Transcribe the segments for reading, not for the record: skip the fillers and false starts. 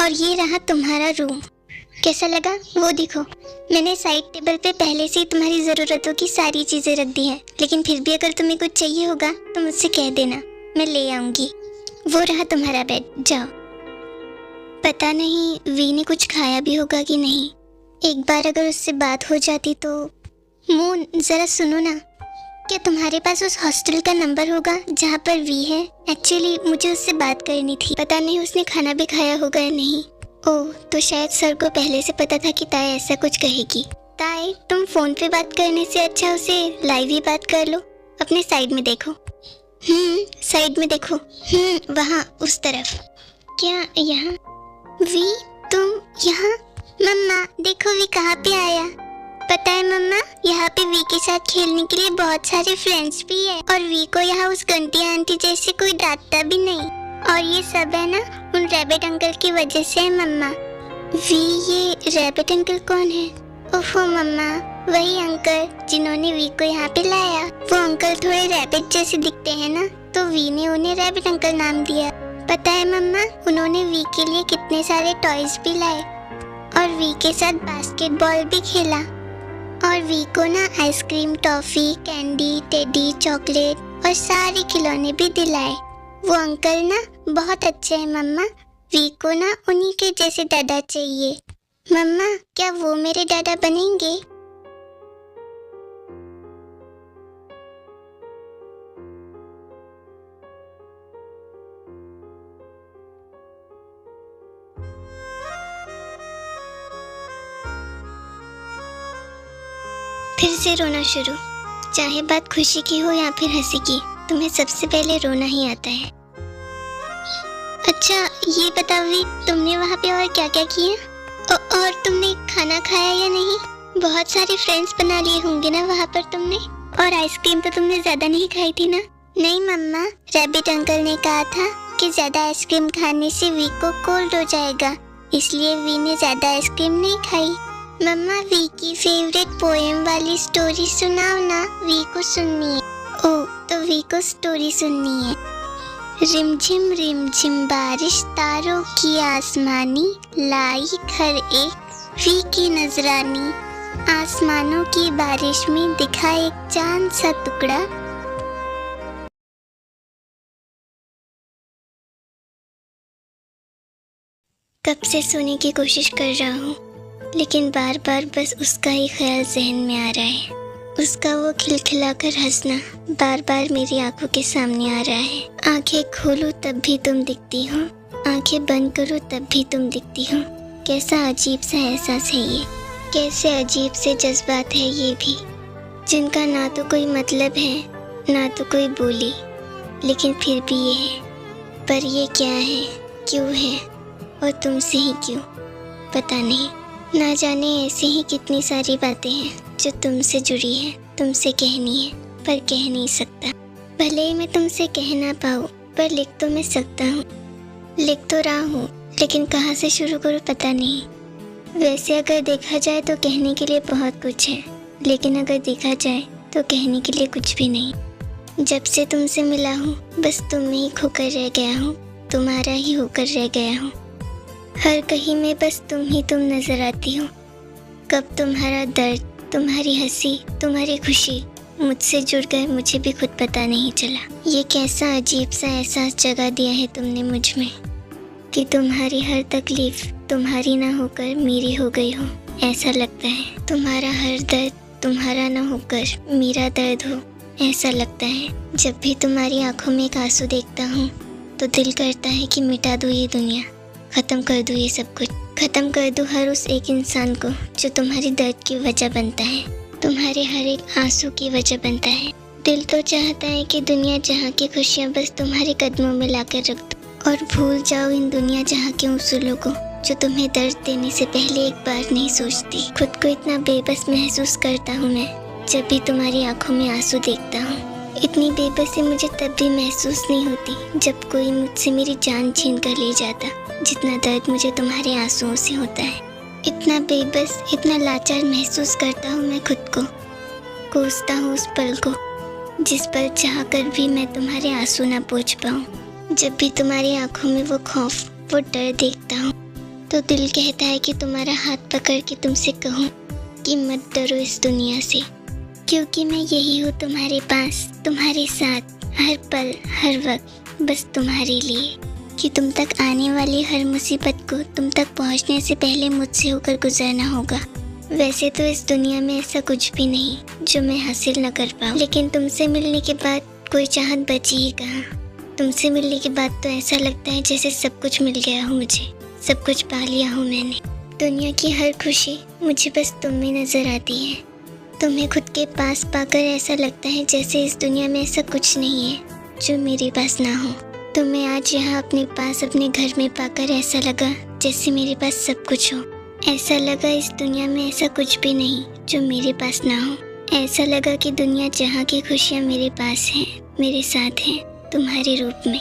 और ये रहा तुम्हारा रूम। कैसा लगा वो देखो। मैंने साइड टेबल पे पहले से ही तुम्हारी ज़रूरतों की सारी चीज़ें रख दी हैं, लेकिन फिर भी अगर तुम्हें कुछ चाहिए होगा तो मुझसे कह देना, मैं ले आऊँगी। वो रहा तुम्हारा बेड, जाओ। पता नहीं वी ने कुछ खाया भी होगा कि नहीं। एक बार अगर उससे बात हो जाती तो। मून ज़रा सुनो ना, क्या तुम्हारे पास उस हॉस्टल का नंबर होगा जहाँ पर वी है? एक्चुअली मुझे उससे बात करनी थी। पता नहीं उसने खाना भी खाया होगा या नहीं। ओह, तो शायद सर को पहले से पता था कि ताई ऐसा कुछ कहेगी। ताई, तुम फोन पे बात करने से अच्छा उसे लाइव ही बात कर लो। अपने साइड में देखो। साइड में देखो। वहाँ उस तरफ। क्या यहाँ? वी, तुम यहाँ? मम्मा देखो वी कहाँ पे आया। पता है मम्मा, यहाँ पे वी के साथ खेलने के लिए बहुत सारे फ्रेंड्स भी है और वी को यहाँ उस घंटी आंटी जैसे कोई डांटता भी नहीं। और ये सब है ना उन रैबिट अंकल की वजह से है मम्मा। वी, ये रैबिट अंकल कौन है? ओहो मम्मा, वही अंकल जिन्होंने वी को यहाँ पे लाया। वो अंकल थोड़े रैबिट जैसे दिखते हैं ना, तो वी ने उन्हें रैबिट अंकल नाम दिया। पता है मम्मा, उन्होंने वी के लिए कितने सारे टॉयज भी लाए और वी के साथ बास्केटबॉल भी खेला। और वी को ना ice cream, toffee, candy, teddy, chocolate और सारे खिलौने भी दिलाए। वो अंकल ना बहुत अच्छे हैं मम्मा। वी को ना उन्हीं के जैसे दादा चाहिए। मम्मा, क्या वो मेरे दादा बनेंगे? फिर से रोना शुरू। चाहे बात खुशी की हो या फिर हंसी की, तुम्हें सबसे पहले रोना ही आता है। अच्छा ये बताओ वी, तुमने वहाँ पे और क्या क्या किया? और तुमने खाना खाया या नहीं? बहुत सारे फ्रेंड्स बना लिए होंगे ना वहाँ पर तुमने। और आइसक्रीम तो तुमने ज्यादा नहीं खाई थी ना? नहीं मम्मा, रैबिट अंकल ने कहा था कि ज्यादा आइसक्रीम खाने से वी को कोल्ड हो जाएगा, इसलिए वी ने ज्यादा आइसक्रीम नहीं खाई। मम्मा, वी की फेवरेट पोएम वाली स्टोरी सुनाओ ना, वी को सुननी है। ओह, तो वी को स्टोरी सुननी है। रिमझिम बारिश तारों की आसमानी, लाई घर एक वी की नजरानी। आसमानों की बारिश में दिखा एक चांद सा टुकड़ा। कब से सोने की कोशिश कर रहा हूँ, लेकिन बार बार बस उसका ही ख्याल जहन में आ रहा है। उसका वो खिलखिलाकर हंसना बार बार मेरी आंखों के सामने आ रहा है। आंखें खोलूं तब भी तुम दिखती हो, आंखें बंद करूं तब भी तुम दिखती हो। कैसा अजीब सा एहसास है ये, कैसे अजीब से जज्बात है ये भी, जिनका ना तो कोई मतलब है ना तो कोई बोली, लेकिन फिर भी ये है। पर ये क्या है, क्यों है और तुमसे ही क्यों, पता नहीं। ना जाने ऐसे ही कितनी सारी बातें हैं जो तुमसे जुड़ी है, तुमसे कहनी है पर कह नहीं सकता। भले ही मैं तुमसे कह ना पाऊँ, पर लिख तो मैं सकता हूँ। लिख तो रहा हूँ, लेकिन कहाँ से शुरू करूँ पता नहीं। वैसे अगर देखा जाए तो कहने के लिए बहुत कुछ है, लेकिन अगर देखा जाए तो कहने के लिए कुछ भी नहीं। जब से तुमसे मिला हूँ बस तुम में ही खोकर रह गया हूँ, तुम्हारा ही होकर रह गया हूँ। हर कहीं में बस तुम ही तुम नजर आती हो। कब तुम्हारा दर्द, तुम्हारी हंसी, तुम्हारी खुशी मुझसे जुड़ गए मुझे भी खुद पता नहीं चला। ये कैसा अजीब सा एहसास जगा दिया है तुमने मुझ में कि तुम्हारी हर तकलीफ तुम्हारी ना होकर मेरी हो गई हो। ऐसा लगता है तुम्हारा हर दर्द तुम्हारा ना होकर मेरा दर्द हो, ऐसा लगता है। जब भी तुम्हारी आंखों में एक आंसू देखता हूँ तो दिल करता है कि मिटा दूँ ये दुनिया, ख़त्म कर दूँ ये सब कुछ, ख़त्म कर दूँ हर उस एक इंसान को जो तुम्हारी दर्द की वजह बनता है, तुम्हारे हर एक आंसू की वजह बनता है। दिल तो चाहता है कि दुनिया जहाँ की खुशियाँ बस तुम्हारे कदमों में लाकर रख दो और भूल जाओ इन दुनिया जहाँ के उसूलों को जो तुम्हें दर्द देने से पहले एक बार नहीं सोचती। खुद को इतना बेबस महसूस करता हूँ मैं जब भी तुम्हारी आंखों में आंसू देखता हूँ। इतनी बेबसी मुझे तब भी महसूस नहीं होती जब कोई मुझसे मेरी जान छीन कर ले जाता, जितना दर्द मुझे तुम्हारे आंसुओं से होता है। इतना बेबस, इतना लाचार महसूस करता हूँ मैं खुद को, कोसता हूँ उस पल को जिस पल चाह कर भी मैं तुम्हारे आंसू ना पोंछ पाऊँ। जब भी तुम्हारी आंखों में वो खौफ, वो डर देखता हूँ तो दिल कहता है कि तुम्हारा हाथ पकड़ के तुमसे कहूँ कि मत डरो इस दुनिया से, क्योंकि मैं यही हूँ तुम्हारे पास, तुम्हारे साथ, हर पल हर वक्त, बस तुम्हारे लिए, कि तुम तक आने वाली हर मुसीबत को तुम तक पहुँचने से पहले मुझसे होकर गुजरना होगा। वैसे तो इस दुनिया में ऐसा कुछ भी नहीं जो मैं हासिल न कर पाऊँ, लेकिन तुमसे मिलने के बाद कोई चाहत बची ही कहाँ। तुमसे मिलने के बाद तो ऐसा लगता है जैसे सब कुछ मिल गया हो मुझे, सब कुछ पा लिया हो मैंने। दुनिया की हर खुशी मुझे बस तुम में नज़र आती है। तुम्हें खुद के पास पाकर ऐसा लगता है जैसे इस दुनिया में ऐसा कुछ नहीं है जो मेरे पास ना हो। तुम्हें आज यहाँ अपने पास अपने घर में पाकर ऐसा लगा जैसे मेरे पास सब कुछ हो। ऐसा लगा इस दुनिया में ऐसा कुछ भी नहीं जो मेरे पास ना हो। ऐसा लगा कि दुनिया जहाँ की खुशियाँ मेरे पास हैं, मेरे साथ हैं, तुम्हारे रूप में।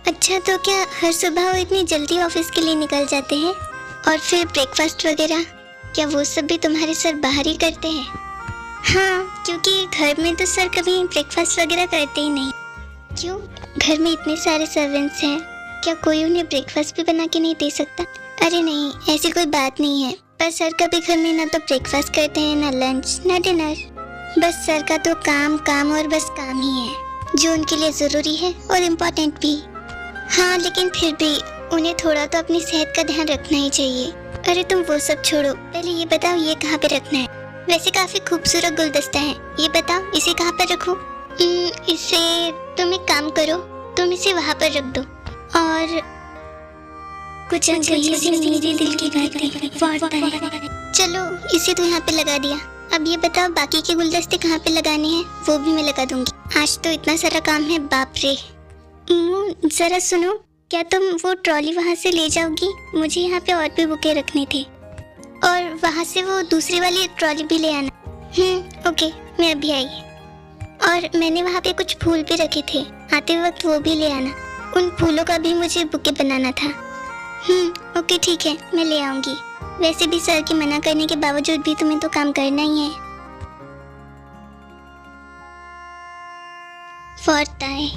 अच्छा, तो क्या हर सुबह वो इतनी जल्दी ऑफिस के लिए निकल जाते हैं? और फिर ब्रेकफास्ट वगैरह, क्या वो सब भी तुम्हारे सर बाहर ही करते हैं? हाँ, क्योंकि घर में तो सर कभी ब्रेकफास्ट वगैरह करते ही नहीं। क्यों? घर में इतने सारे सर्वेंट्स हैं, क्या कोई उन्हें ब्रेकफास्ट भी बना के नहीं दे सकता? अरे नहीं, ऐसी कोई बात नहीं है, पर सर कभी घर में ना तो ब्रेकफास्ट करते हैं, ना लंच, ना डिनर। बस सर का तो काम काम और बस काम ही है, जो उनके लिए ज़रूरी है और इम्पोर्टेंट भी। हाँ, लेकिन फिर भी उन्हें थोड़ा तो अपनी सेहत का ध्यान रखना ही चाहिए। अरे तुम वो सब छोड़ो, पहले ये बताओ ये कहाँ पे रखना है? वैसे काफ़ी खूबसूरत गुलदस्ता है, ये बताओ इसे कहाँ पर रखूँ? इसे तुम एक काम करो, तुम इसे वहाँ पर रख दो। और कुछ अनकही सी मेरे दिल की बातें। चलो, इसे तो यहाँ पे लगा दिया। अब ये बताओ बाकी के गुलदस्ते कहाँ पे लगाने हैं? वो भी मैं लगा दूंगी। आज तो इतना सारा काम है, बाप रे। जरा सुनो, क्या तुम वो ट्रॉली वहाँ से ले जाओगी? मुझे यहाँ पे और भी बुके रखने थे, और वहाँ से वो दूसरी वाली ट्रॉली भी ले आना। ओके, मैं अभी आई। और मैंने वहाँ पे कुछ फूल भी रखे थे, आते वक्त वो भी ले आना। उन फूलों का भी मुझे बुके बनाना था। ओके ठीक है, मैं ले आऊँगी। वैसे भी सर के मना करने के बावजूद भी तुम्हें तो काम करना ही है। फोर्थ आई।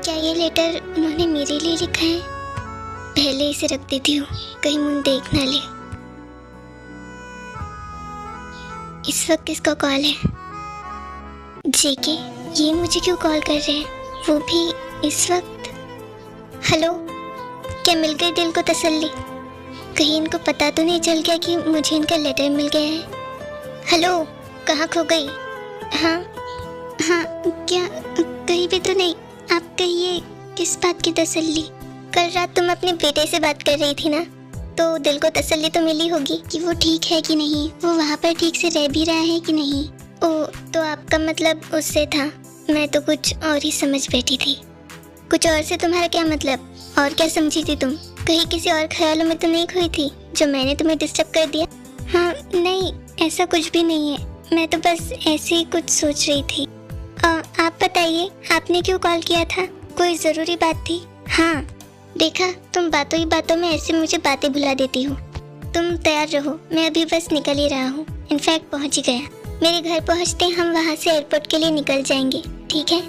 क्या ये लेटर उन्होंने मेरे लिए लिखा है? पहले इसे रख देती हूँ, कहीं मुझे देख ना ले। इस वक्त किसका कॉल है? जेके, ये मुझे क्यों कॉल कर रहे हैं, वो भी इस वक्त? हेलो, क्या मिल गई दिल को तसल्ली? कहीं इनको पता तो नहीं चल गया कि मुझे इनका लेटर मिल गया है? हेलो, कहाँ खो गई? हाँ, क्या कहीं भी तो नहीं? आप कहिए, किस बात की तसल्ली? कल रात तुम अपने बेटे से बात कर रही थी ना, तो दिल को तसल्ली तो मिली होगी कि वो ठीक है कि नहीं, वो वहाँ पर ठीक से रह भी रहा है कि नहीं। ओह, तो आपका मतलब उससे था। मैं तो कुछ और ही समझ बैठी थी। कुछ और से तुम्हारा क्या मतलब? और क्या समझी थी तुम? कहीं किसी और ख्यालों में तो नहीं खोई थी जो मैंने तुम्हें डिस्टर्ब कर दिया? हाँ नहीं, ऐसा कुछ भी नहीं है, मैं तो बस ऐसे ही कुछ सोच रही थी। आप बताइए, आपने क्यों कॉल किया था? कोई ज़रूरी बात थी? हाँ, देखा, तुम बातों ही बातों में ऐसे मुझे बातें भुला देती हो। तुम तैयार रहो, मैं अभी बस निकल ही रहा हूँ। इनफैक्ट पहुँच ही गया। मेरे घर पहुँचते हम वहाँ से एयरपोर्ट के लिए निकल जाएंगे, ठीक है?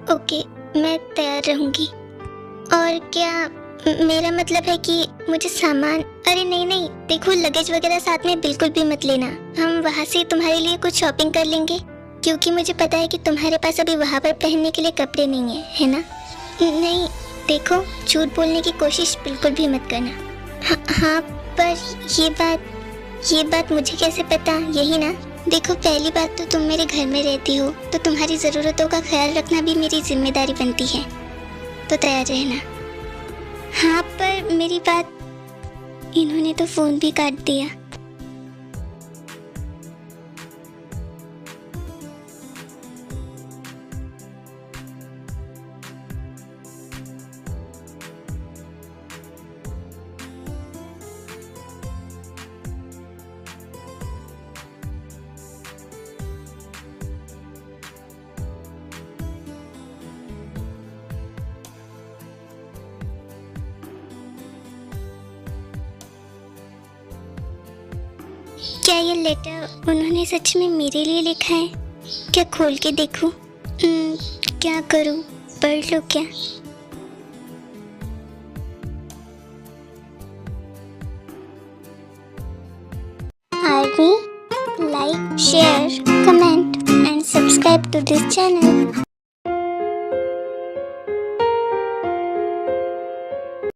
ओके, मैं तैयार रहूँगी। और क्या मेरा मतलब है कि मुझे सामान? अरे नहीं, देखो लगेज वगैरह साथ में बिल्कुल भी मत लेना। हम वहाँ से तुम्हारे लिए कुछ शॉपिंग कर लेंगे, क्योंकि मुझे पता है कि तुम्हारे पास अभी वहाँ पर पहनने के लिए कपड़े नहीं है ना? नहीं, देखो, झूठ बोलने की कोशिश बिल्कुल भी मत करना। हाँ, पर ये बात मुझे कैसे पता? यही ना? देखो, पहली बात तो तुम मेरे घर में रहती हो, तो तुम्हारी ज़रूरतों का ख्याल रखना भी मेरी जिम्मेदारी बनती है, तो तैयार रहना। हाँ, पर मेरी बात। इन्होंने तो फ़ोन भी काट दिया। क्या ये लेटर उन्होंने सच में मेरे लिए लिखा है? क्या खोल के देखूं? क्या करूं? पढ़ लो क्या? Army, like, share, comment and subscribe to this channel.